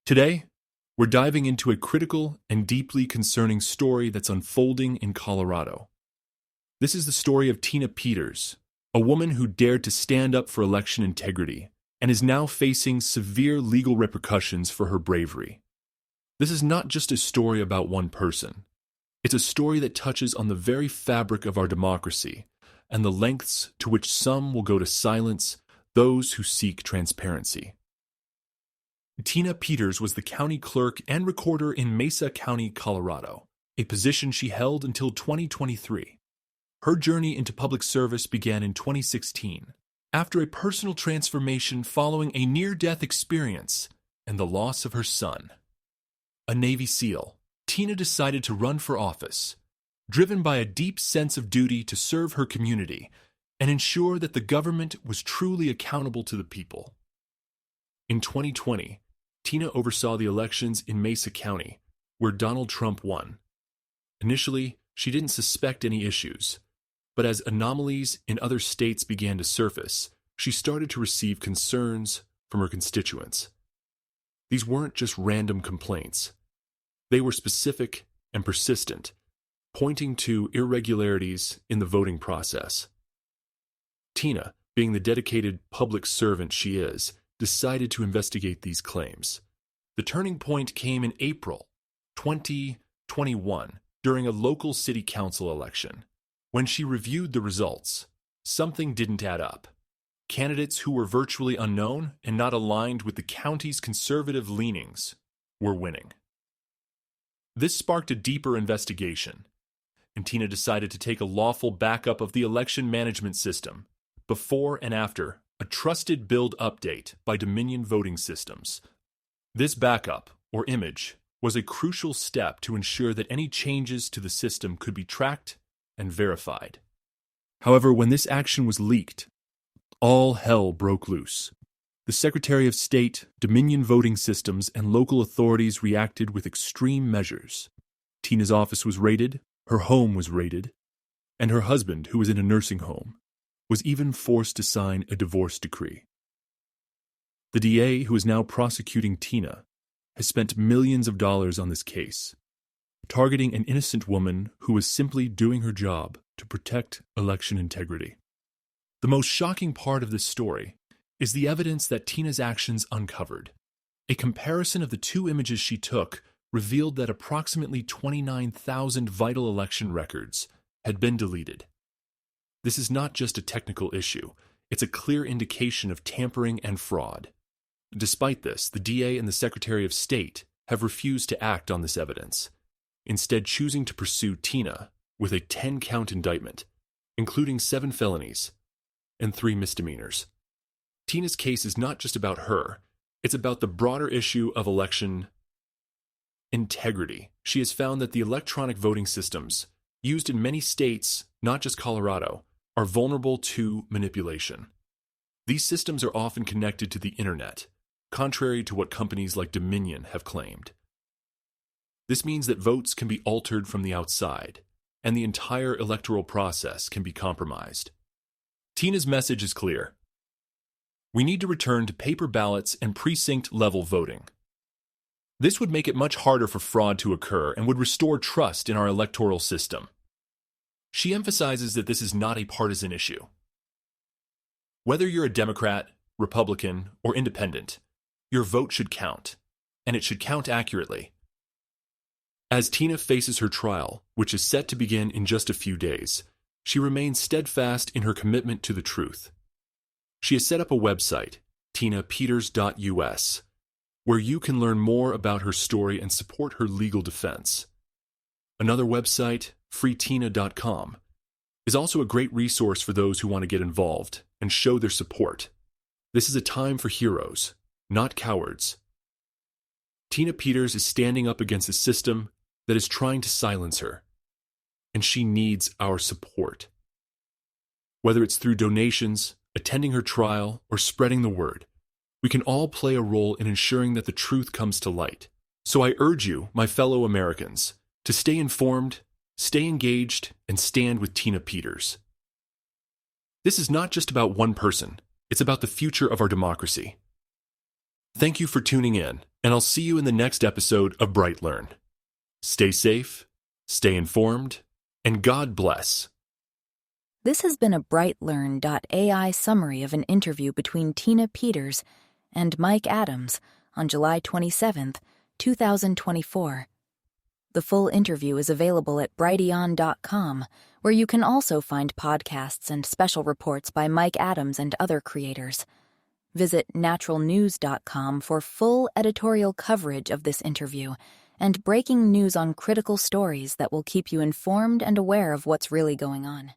Today, we're diving into a critical and deeply concerning story that's unfolding in Colorado. This is the story of Tina Peters, a woman who dared to stand up for election integrity and is now facing severe legal repercussions for her bravery. This is not just a story about one person. It's a story that touches on the very fabric of our democracy and the lengths to which some will go to silence those who seek transparency. Tina Peters was the county clerk and recorder in Mesa County, Colorado, a position she held until 2023. Her journey into public service began in 2016, after a personal transformation following a near-death experience and the loss of her son. A Navy SEAL, Tina decided to run for office, driven by a deep sense of duty to serve her community and ensure that the government was truly accountable to the people. In 2020, Tina oversaw the elections in Mesa County, where Donald Trump won. Initially, she didn't suspect any issues, but as anomalies in other states began to surface, she started to receive concerns from her constituents. These weren't just random complaints. They were specific and persistent, pointing to irregularities in the voting process. Tina, being the dedicated public servant she is, decided to investigate these claims. The turning point came in April 2021 during a local city council election. When she reviewed the results, something didn't add up. Candidates who were virtually unknown and not aligned with the county's conservative leanings were winning. This sparked a deeper investigation, and Tina decided to take a lawful backup of the election management system before and after a trusted build update by Dominion Voting Systems. This backup, or image, was a crucial step to ensure that any changes to the system could be tracked and verified. However, when this action was leaked, all hell broke loose. The Secretary of State, Dominion Voting Systems, and local authorities reacted with extreme measures. Tina's office was raided, her home was raided, and her husband, who was in a nursing home, was even forced to sign a divorce decree. The DA, who is now prosecuting Tina, has spent millions of dollars on this case, targeting an innocent woman who was simply doing her job to protect election integrity. The most shocking part of this story is the evidence that Tina's actions uncovered. A comparison of the two images she took revealed that approximately 29,000 vital election records had been deleted. This is not just a technical issue, it's a clear indication of tampering and fraud. Despite this, the DA and the Secretary of State have refused to act on this evidence, instead choosing to pursue Tina with a 10-count indictment, including 7 felonies and 3 misdemeanors. Tina's case is not just about her, it's about the broader issue of election integrity. She has found that the electronic voting systems, used in many states, not just Colorado, are vulnerable to manipulation. These systems are often connected to the internet, contrary to what companies like Dominion have claimed. This means that votes can be altered from the outside, and the entire electoral process can be compromised. Tina's message is clear. We need to return to paper ballots and precinct-level voting. This would make it much harder for fraud to occur and would restore trust in our electoral system. She emphasizes that this is not a partisan issue. Whether you're a Democrat, Republican, or independent, your vote should count, and it should count accurately. As Tina faces her trial, which is set to begin in just a few days, she remains steadfast in her commitment to the truth. She has set up a website, tinapeters.us, where you can learn more about her story and support her legal defense. Another website, freetina.com, is also a great resource for those who want to get involved and show their support. This is a time for heroes, not cowards. Tina Peters is standing up against a system that is trying to silence her, and she needs our support. Whether it's through donations, attending her trial, or spreading the word, we can all play a role in ensuring that the truth comes to light. So I urge you, my fellow Americans, to stay informed, stay engaged, and stand with Tina Peters. This is not just about one person, it's about the future of our democracy. Thank you for tuning in, and I'll see you in the next episode of BrightLearn. Stay safe, stay informed, and God bless. This has been a BrightLearn.ai summary of an interview between Tina Peters and Mike Adams on July 27, 2024. The full interview is available at brighteon.com, where you can also find podcasts and special reports by Mike Adams and other creators. Visit naturalnews.com for full editorial coverage of this interview and breaking news on critical stories that will keep you informed and aware of what's really going on.